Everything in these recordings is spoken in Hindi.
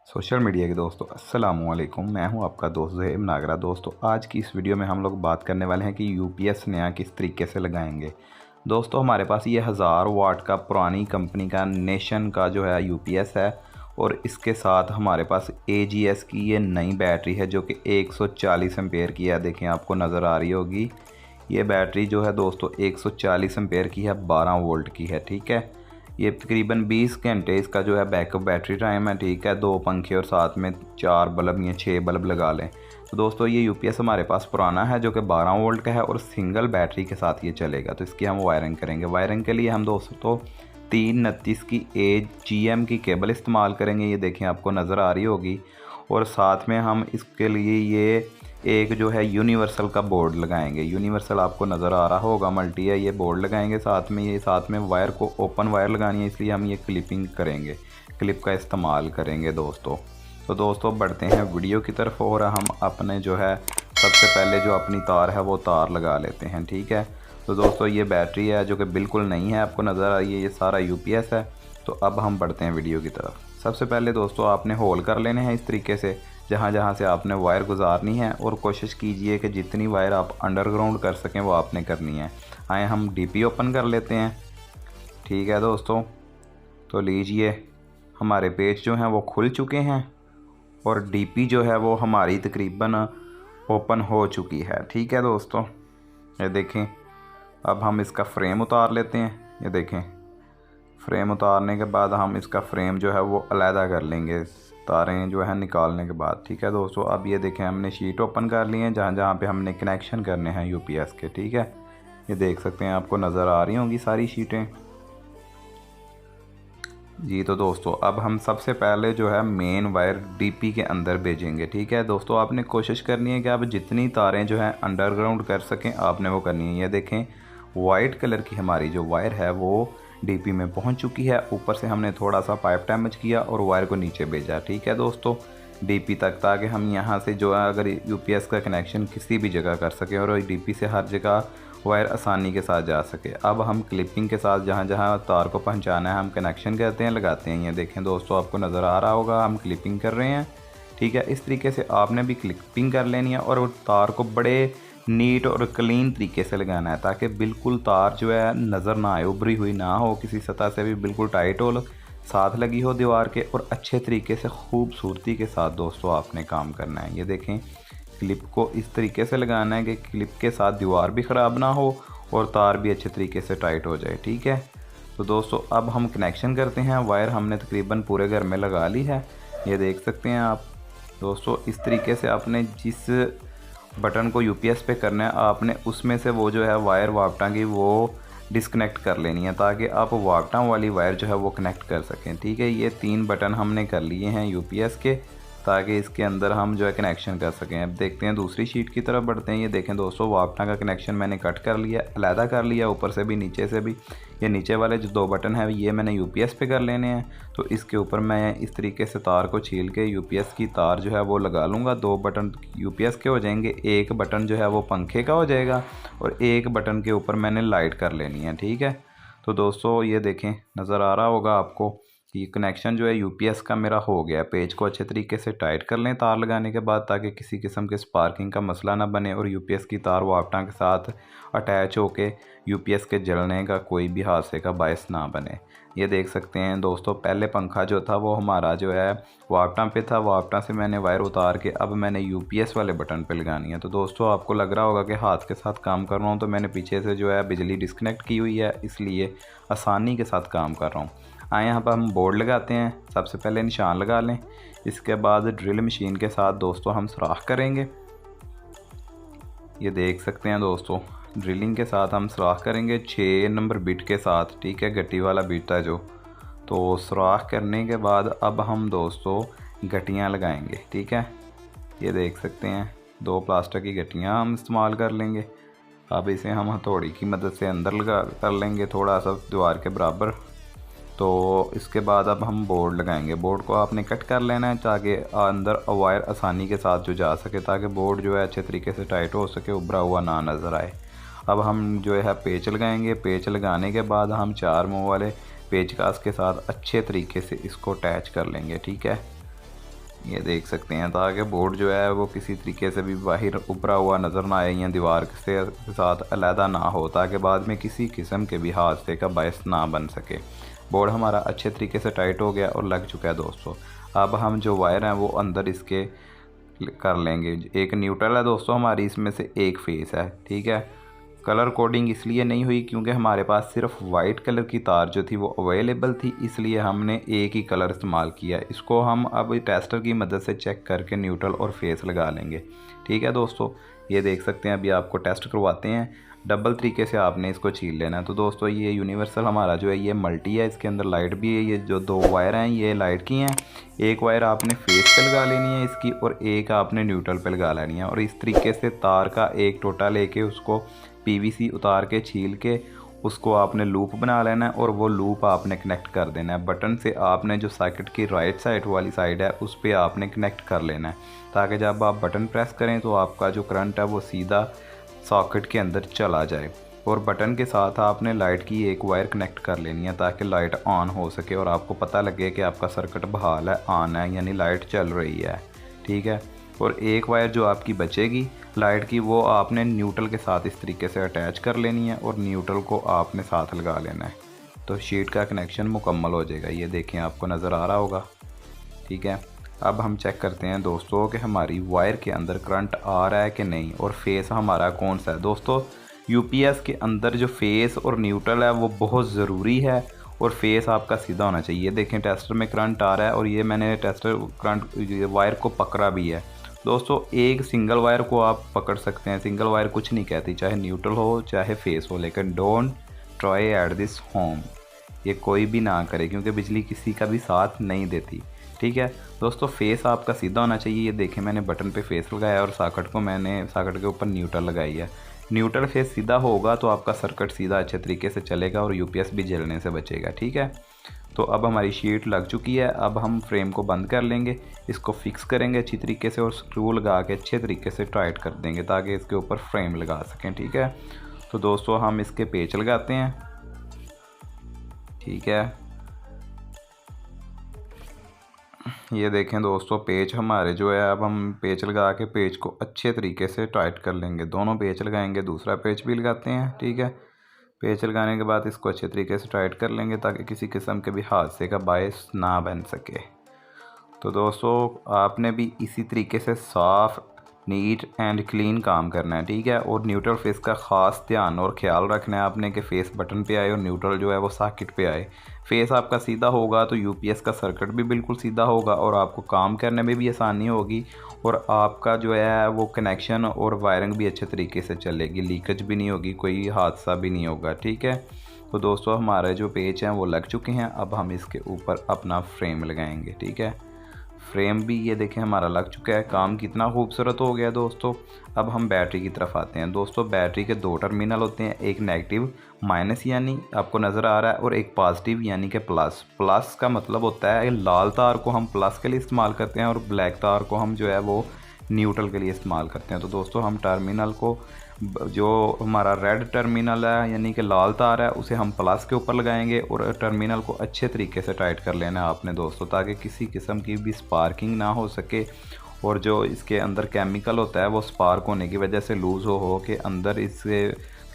सोशल मीडिया के दोस्तों अस्सलामुअलैकुम। मैं हूं आपका दोस्त ज़ुहैब नागरा। दोस्तों आज की इस वीडियो में हम लोग बात करने वाले हैं कि यूपीएस नया किस तरीके से लगाएंगे। दोस्तों हमारे पास ये 1000 वाट का पुरानी कंपनी का नेशन का जो है यूपीएस है और इसके साथ हमारे पास एजीएस की ये नई बैटरी है जो कि 140 एम्पेयर की है। देखें आपको नज़र आ रही होगी ये बैटरी जो है दोस्तों 140 एम्पेयर की है, 12 वोल्ट की है। ठीक है, ये तकरीबन 20 घंटे इसका जो है बैकअप बैटरी टाइम है। ठीक है, 2 पंखे और साथ में 4 बल्ब या 6 बल्ब लगा लें। तो दोस्तों ये यूपीएस हमारे पास पुराना है जो कि 12 वोल्ट का है और सिंगल बैटरी के साथ ये चलेगा। तो इसकी हम वायरिंग करेंगे। वायरिंग के लिए हम दोस्तों 339 की AGM की केबल इस्तेमाल करेंगे। ये देखें आपको नज़र आ रही होगी। और साथ में हम इसके लिए ये एक जो है यूनिवर्सल का बोर्ड लगाएंगे। यूनिवर्सल आपको नज़र आ रहा होगा, मल्टी है, ये बोर्ड लगाएंगे। साथ में वायर को ओपन वायर लगानी है, इसलिए हम ये क्लिपिंग करेंगे, क्लिप का इस्तेमाल करेंगे दोस्तों। तो दोस्तों बढ़ते हैं वीडियो की तरफ और हम अपने जो है सबसे पहले जो अपनी तार है वो तार लगा लेते हैं। ठीक है, तो दोस्तों ये बैटरी है जो कि बिल्कुल नहीं है, आपको नज़र आ रही है, ये सारा यूपीएस है। तो अब हम बढ़ते हैं वीडियो की तरफ। सबसे पहले दोस्तों आपने होल कर लेने हैं इस तरीके से जहाँ जहाँ से आपने वायर गुजारनी है, और कोशिश कीजिए कि जितनी वायर आप अंडरग्राउंड कर सकें वो आपने करनी है। आए हम डीपी ओपन कर लेते हैं। ठीक है दोस्तों, तो लीजिए हमारे पेज जो हैं वो खुल चुके हैं और डीपी जो है वो हमारी तकरीबन ओपन हो चुकी है। ठीक है दोस्तों, ये देखें। अब हम इसका फ्रेम उतार लेते हैं। ये देखें, फ्रेम उतारने के बाद हम इसका फ्रेम जो है वो अलहदा कर लेंगे तारें जो है निकालने के बाद। ठीक है दोस्तों, अब ये देखें हमने शीट ओपन कर ली है जहाँ जहाँ पे हमने कनेक्शन करने हैं यूपीएस के। ठीक है, ये देख सकते हैं, आपको नज़र आ रही होंगी सारी शीटें जी। तो दोस्तों अब हम सबसे पहले जो है मेन वायर डीपी के अंदर भेजेंगे। ठीक है दोस्तों, आपने कोशिश करनी है कि आप जितनी तारें जो है अंडरग्राउंड कर सकें आपने वो करनी है। ये देखें वाइट कलर की हमारी जो वायर है वो डीपी में पहुंच चुकी है। ऊपर से हमने थोड़ा सा पाइप डैमेज किया और वायर को नीचे भेजा। ठीक है दोस्तों, डीपी तक, ताकि हम यहाँ से जो है अगर यूपीएस का कनेक्शन किसी भी जगह कर सकें और डीपी से हर जगह वायर आसानी के साथ जा सके। अब हम क्लिपिंग के साथ जहाँ जहाँ तार को पहुँचाना है हम कनेक्शन करते हैं, लगाते हैं। ये देखें दोस्तों, आपको नज़र आ रहा होगा हम क्लिपिंग कर रहे हैं। ठीक है, इस तरीके से आपने भी क्लिपिंग कर लेनी है और तार को बड़े नीट और क्लीन तरीके से लगाना है ताकि बिल्कुल तार जो है नज़र ना आए, उभरी हुई ना हो, किसी सतह से भी बिल्कुल टाइट हो, साथ लगी हो दीवार के, और अच्छे तरीके से खूबसूरती के साथ दोस्तों आपने काम करना है। ये देखें, क्लिप को इस तरीके से लगाना है कि क्लिप के साथ दीवार भी ख़राब ना हो और तार भी अच्छे तरीके से टाइट हो जाए। ठीक है, तो दोस्तों अब हम कनेक्शन करते हैं। वायर हमने तकरीबन पूरे घर में लगा ली है, ये देख सकते हैं आप दोस्तों। इस तरीके से आपने जिस बटन को यूपीएस पे करना है आपने उसमें से वो जो है वायर वापटा की वो डिस्कनेक्ट कर लेनी है ताकि आप वापटा वाली वायर जो है वो कनेक्ट कर सकें। ठीक है, ये 3 बटन हमने कर लिए हैं यूपीएस के ताकि इसके अंदर हम जो है कनेक्शन कर सकें। अब देखते हैं दूसरी शीट की तरफ बढ़ते हैं। ये देखें दोस्तों, वापटा का कनेक्शन मैंने कट कर लिया, अलहदा कर लिया, ऊपर से भी नीचे से भी। ये नीचे वाले जो 2 बटन हैं ये मैंने यूपीएस पे कर लेने हैं। तो इसके ऊपर मैं इस तरीके से तार को छील के यूपीएस की तार जो है वो लगा लूँगा। 2 बटन यूपीएस के हो जाएंगे, एक बटन जो है वो पंखे का हो जाएगा और एक बटन के ऊपर मैंने लाइट कर लेनी है। ठीक है, तो दोस्तों ये देखें, नज़र आ रहा होगा आपको, ये कनेक्शन जो है यूपीएस का मेरा हो गया। पेज को अच्छे तरीके से टाइट कर लें तार लगाने के बाद ताकि किसी किस्म के स्पार्किंग का मसला ना बने और यूपीएस की तार वापटा के साथ अटैच होके यूपीएस के जलने का कोई भी हादसे का बायस ना बने। ये देख सकते हैं दोस्तों, पहले पंखा जो था वो हमारा जो है वापटा पे था, वापटा से मैंने वायर उतार के अब मैंने यूपीएस वाले बटन पे लगानी है। तो दोस्तों आपको लग रहा होगा कि हाथ के साथ काम कर रहा हूँ, तो मैंने पीछे से जो है बिजली डिस्कनेक्ट की हुई है, इसलिए आसानी के साथ काम कर रहा हूँ। आए यहाँ पर हम बोर्ड लगाते हैं। सबसे पहले निशान लगा लें, इसके बाद ड्रिल मशीन के साथ दोस्तों हम सुराख करेंगे। ये देख सकते हैं दोस्तों, ड्रिलिंग के साथ हम सुराख करेंगे 6 नंबर बिट के साथ। ठीक है, गट्टी वाला बिट है जो। तो सुराख करने के बाद अब हम दोस्तों गट्टियाँ लगाएंगे। ठीक है, ये देख सकते हैं 2 प्लास्टिक की गट्टियाँ हम इस्तेमाल कर लेंगे। अब इसे हम हथौड़ी की मदद से अंदर लगा कर लेंगे थोड़ा सा दीवार के बराबर। तो इसके बाद अब हम बोर्ड लगाएंगे। बोर्ड को आपने कट कर लेना है ताकि अंदर वायर आसानी के साथ जो जा सके, ताकि बोर्ड जो है अच्छे तरीके से टाइट हो सके, उभरा हुआ ना नज़र आए। अब हम जो है पेच लगाएंगे। पेच लगाने के बाद हम 4 मुँह वाले पेचकस के साथ अच्छे तरीके से इसको अटैच कर लेंगे। ठीक है, ये देख सकते हैं, ताकि बोर्ड जो है वो किसी तरीके से भी बाहर उभरा हुआ नज़र ना आए या दीवार से साथ अलहदा ना हो, ताकि बाद में किसी किस्म के भी हादसे का बायस ना बन सके। बोर्ड हमारा अच्छे तरीके से टाइट हो गया और लग चुका है दोस्तों। अब हम जो वायर हैं वो अंदर इसके कर लेंगे। एक न्यूट्रल है दोस्तों हमारी, इसमें से एक फेस है, ठीक है। कलर कोडिंग इसलिए नहीं हुई क्योंकि हमारे पास सिर्फ वाइट कलर की तार जो थी वो अवेलेबल थी, इसलिए हमने एक ही कलर इस्तेमाल किया। इसको हम अब टेस्टर की मदद से चेक करके न्यूट्रल और फेस लगा लेंगे, ठीक है दोस्तों। ये देख सकते हैं, अभी आपको टेस्ट करवाते हैं। डबल तरीके से आपने इसको छील लेना है। तो दोस्तों ये यूनिवर्सल हमारा जो है ये मल्टी है, इसके अंदर लाइट भी है। ये जो दो वायर हैं ये लाइट की हैं। एक वायर आपने फेस पे लगा लेनी है इसकी, और एक आपने न्यूट्रल पे लगा लेनी है। और इस तरीके से तार का एक टोटा लेके उसको पीवीसी उतार के छील के उसको आपने लूप बना लेना है, और वो लूप आपने कनेक्ट कर देना है। बटन से आपने जो सर्किट की राइट साइड वाली साइड है उस पर आपने कनेक्ट कर लेना है, ताकि जब आप बटन प्रेस करें तो आपका जो करंट है वो सीधा सॉकेट के अंदर चला जाए। और बटन के साथ आपने लाइट की एक वायर कनेक्ट कर लेनी है, ताकि लाइट ऑन हो सके और आपको पता लगे कि आपका सर्किट बहाल है, ऑन है, यानी लाइट चल रही है, ठीक है। और एक वायर जो आपकी बचेगी लाइट की, वो आपने न्यूट्रल के साथ इस तरीके से अटैच कर लेनी है, और न्यूट्रल को आपने साथ लगा लेना है, तो शीट का कनेक्शन मुकम्मल हो जाएगा। ये देखें, आपको नज़र आ रहा होगा, ठीक है। अब हम चेक करते हैं दोस्तों कि हमारी वायर के अंदर करंट आ रहा है कि नहीं, और फेस हमारा कौन सा है। दोस्तों यूपीएस के अंदर जो फेस और न्यूट्रल है वो बहुत ज़रूरी है, और फेस आपका सीधा होना चाहिए। देखें टेस्टर में करंट आ रहा है, और ये मैंने टेस्टर करंट वायर को पकड़ा भी है दोस्तों। एक सिंगल वायर को आप पकड़ सकते हैं, सिंगल वायर कुछ नहीं कहती, चाहे न्यूट्रल हो चाहे फेस हो, लेकिन don't try at this home, ये कोई भी ना करे, क्योंकि बिजली किसी का भी साथ नहीं देती, ठीक है दोस्तों। फेस आपका सीधा होना चाहिए। ये देखें, मैंने बटन पे फेस लगाया और सॉकेट को मैंने सॉकेट के ऊपर न्यूट्रल लगाई है। न्यूट्रल फेस सीधा होगा तो आपका सर्किट सीधा अच्छे तरीके से चलेगा और यूपीएस भी जलने से बचेगा, ठीक है। तो अब हमारी शीट लग चुकी है। अब हम फ्रेम को बंद कर लेंगे, इसको फिक्स करेंगे अच्छी तरीके से, और स्क्रू लगा के अच्छे तरीके से टाइट कर देंगे ताकि इसके ऊपर फ्रेम लगा सकें, ठीक है। तो दोस्तों हम इसके पेच लगाते हैं, ठीक है। ये देखें दोस्तों, पेच हमारे जो है, अब हम पेच लगा के पेच को अच्छे तरीके से टाइट कर लेंगे। दोनों पेच लगाएंगे, दूसरा पेच भी लगाते हैं, ठीक है। पेच लगाने के बाद इसको अच्छे तरीके से टाइट कर लेंगे ताकि किसी किस्म के भी हादसे का बायस ना बन सके। तो दोस्तों आपने भी इसी तरीके से साफ़ नीट एंड क्लीन काम करना है, ठीक है। और न्यूट्रल फेस का ख़ास ध्यान और ख्याल रखना है आपने कि फेस बटन पे आए और न्यूट्रल जो है वो सॉकेट पे आए। फेस आपका सीधा होगा तो यूपीएस का सर्किट भी बिल्कुल सीधा होगा, और आपको काम करने में भी आसानी होगी, और आपका जो है वो कनेक्शन और वायरिंग भी अच्छे तरीके से चलेगी, लीकेज भी नहीं होगी, कोई हादसा भी नहीं होगा, ठीक है। तो दोस्तों हमारे जो पेच हैं वो लग चुके हैं। अब हम इसके ऊपर अपना फ्रेम लगाएंगे, ठीक है। फ्रेम भी ये देखें हमारा लग चुका है। काम कितना खूबसूरत हो गया दोस्तों। अब हम बैटरी की तरफ आते हैं दोस्तों। बैटरी के दो टर्मिनल होते हैं, एक नेगेटिव माइनस यानी आपको नज़र आ रहा है, और एक पॉजिटिव यानी कि प्लस। प्लस का मतलब होता है लाल तार को हम प्लस के लिए इस्तेमाल करते हैं, और ब्लैक तार को हम जो है वो न्यूट्रल के लिए इस्तेमाल करते हैं। तो दोस्तों हम टर्मिनल को, जो हमारा रेड टर्मिनल है यानी कि लाल तार है, उसे हम प्लस के ऊपर लगाएंगे, और टर्मिनल को अच्छे तरीके से टाइट कर लेना है आपने दोस्तों, ताकि किसी किस्म की भी स्पार्किंग ना हो सके, और जो इसके अंदर केमिकल होता है वो स्पार्क होने की वजह से लूज़ हो के अंदर इससे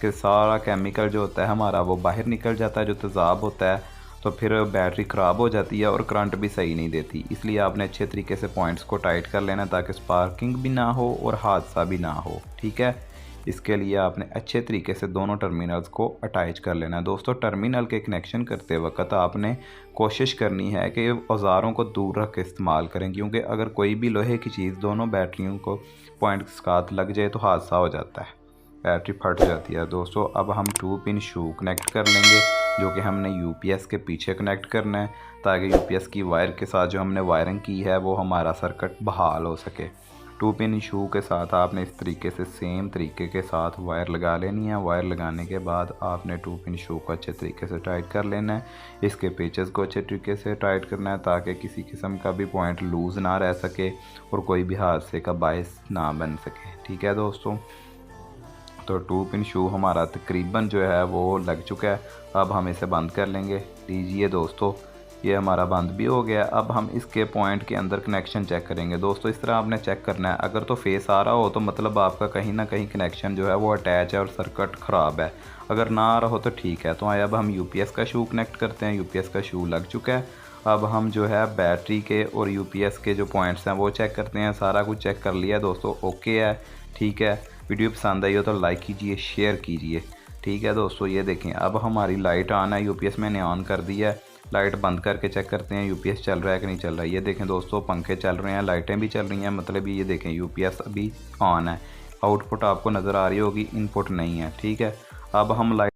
के सारा केमिकल जो होता है हमारा वो बाहर निकल जाता है, जो तेज़ाब होता है, तो फिर बैटरी ख़राब हो जाती है और करंट भी सही नहीं देती। इसलिए आपने अच्छे तरीके से पॉइंट्स को टाइट कर लेना ताकि स्पार्किंग भी ना हो और हादसा भी ना हो, ठीक है। इसके लिए आपने अच्छे तरीके से दोनों टर्मिनल्स को अटैच कर लेना है दोस्तों। टर्मिनल के कनेक्शन करते वक्त आपने कोशिश करनी है कि औज़ारों को दूर रख के इस्तेमाल करें, क्योंकि अगर कोई भी लोहे की चीज़ दोनों बैटरियों को पॉइंट के साथ लग जाए तो हादसा हो जाता है, बैटरी फट जाती है दोस्तों। अब हम 2 पिन शू कनेक्ट कर लेंगे, जो कि हमने यूपीएस के पीछे कनेक्ट करना है, ताकि यूपीएस की वायर के साथ जो हमने वायरिंग की है वो हमारा सर्किट बहाल हो सके। 2 पिन शू के साथ आपने इस तरीके से सेम तरीके के साथ वायर लगा लेनी है। वायर लगाने के बाद आपने 2 पिन शू को अच्छे तरीके से टाइट कर लेना है। इसके पेचेस को अच्छे तरीके से टाइट करना है ताकि किसी किस्म का भी पॉइंट लूज़ ना रह सके और कोई भी हादसे का बायस ना बन सके, ठीक है दोस्तों। तो 2 पिन शू हमारा तकरीबन जो है वो लग चुका है। अब हम इसे बंद कर लेंगे। लीजिए दोस्तों, ये हमारा बंद भी हो गया। अब हम इसके पॉइंट के अंदर कनेक्शन चेक करेंगे दोस्तों। इस तरह आपने चेक करना है, अगर तो फेस आ रहा हो तो मतलब आपका कहीं ना कहीं कनेक्शन जो है वो अटैच है और सर्किट ख़राब है। अगर ना आ रहा हो तो ठीक है। तो अब हम यूपीएस का शू कनेक्ट करते हैं। यूपीएस का शू लग चुका है। अब हम जो है बैटरी के और यूपीएस के जो पॉइंट्स हैं वो चेक करते हैं। सारा कुछ चेक कर लिया दोस्तों, ओके है, ठीक है। वीडियो पसंद आई हो तो लाइक कीजिए, शेयर कीजिए, ठीक है दोस्तों। ये देखें अब हमारी लाइट ऑन है, यूपीएस मैंने ऑन कर दिया है। लाइट बंद करके चेक करते हैं यूपीएस चल रहा है कि नहीं चल रहा है। ये देखें दोस्तों, पंखे चल रहे हैं, लाइटें भी चल रही हैं, मतलब ये देखें यूपीएस अभी ऑन है। आउटपुट आपको नज़र आ रही होगी, इनपुट नहीं है, ठीक है। अब हम लाइट